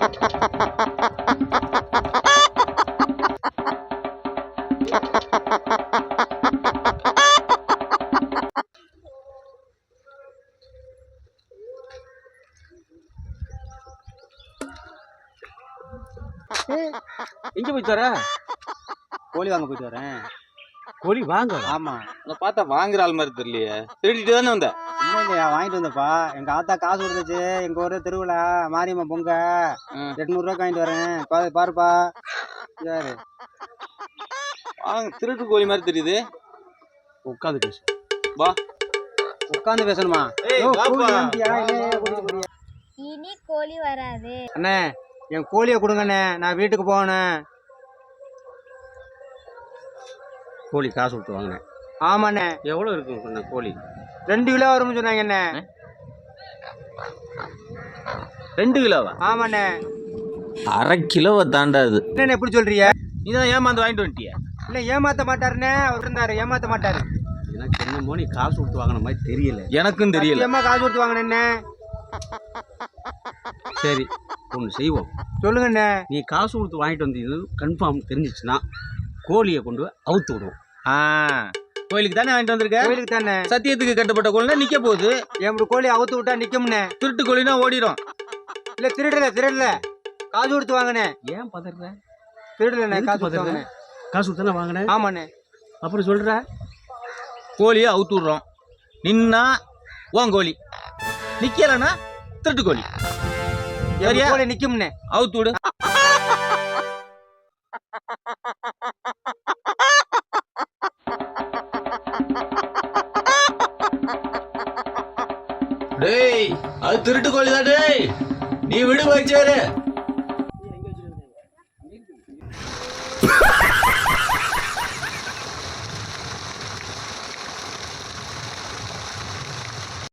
எங்க போயிட்டு வர? கோழி வாங்க போயிட்டு வரேன். கோழி வாங்க? ஆமா. உன்னை பார்த்தா வாங்குற ஆள் மாதிரி தெரியலையே. திருடிட்டு தானே வந்த? இல்லைங்கய்யா, வாங்கிட்டு வந்தப்பா. எங்க ஆத்தா காசு கொடுத்துச்சு. எங்க ஊரு திருவிழா மாரியம்மா பொங்க 800 ரூபாய்க்கு வாங்கிட்டு வரேன். பாருப்பா யாரு வாங்க. திருட்டு கோழி மாதிரி தெரியுது. உட்காந்து பேசு. வா. உட்காந்து பேசணுமா? இனி கோழி வராது. அண்ணே, என் கோழியை கொடுங்கண்ணே, நான் வீட்டுக்கு போகணும். கோழி காசு கொடுத்து வாங்கினேன். ஆமாண்ணே. எவ்வளோ இருக்கு கோழி? 2 கிலோ வரும்னு சொன்னாங்க அண்ணே. 2 கிலோவா? ஆமாண்ணே. அரை கிலோவை தாண்டாது. என்னண்ணே எப்படி சொல்றீங்க? நீதான் ஏமாந்து வாங்கிட்டு வந்துட்டியா? இல்லை, ஏமாத்த மாட்டாருண்ணே. அவர் இருந்தாரு, ஏமாத்த மாட்டாரு. எனக்கு என்னமோ நீ காசு கொடுத்து வாங்கின மாதிரி தெரியல. எனக்கும் தெரியல. ஏமா காசு கொடுத்து வாங்கினேண்ணே? சரி, ஒன்று செய்வோம். சொல்லுங்கண்ணே. நீ காசு கொடுத்து வாங்கிட்டு வந்தது கன்ஃபார்ம் தெரிஞ்சிச்சுன்னா கோழியை கொண்டு போய் அவுத்து விடுவோம். கோயிலுக்கு தானே வாங்கிட்டு வந்திருக்க? கோயிலுக்கு தானே. சத்தியத்துக்கு கட்டப்பட்ட கோழினா நிக்க போகுது. என் கோழி அவுத்து விட்டா நிக்கும்னே. திருட்டு கோழினா ஓடிடும். இல்ல, திருடல காசு கொடுத்து வாங்கினே. ஏன் பதற? திருடலண்ணே, காசு கொடுத்து வாங்கினேன். காசு கொடுத்து தானே வாங்கினேன். ஆமாண்ணே. அப்புறம் சொல்ற கோழியை அவுத்து விடுறோம். நின்னா உன் கோழி, நிக்கலன்னா திருட்டு கோழி. கோழி நிக்கும்னே. அவுத்து விடு. டேய், அது திருட்டு கோழி தான். டேய், நீ விடு போயிச்சாரு.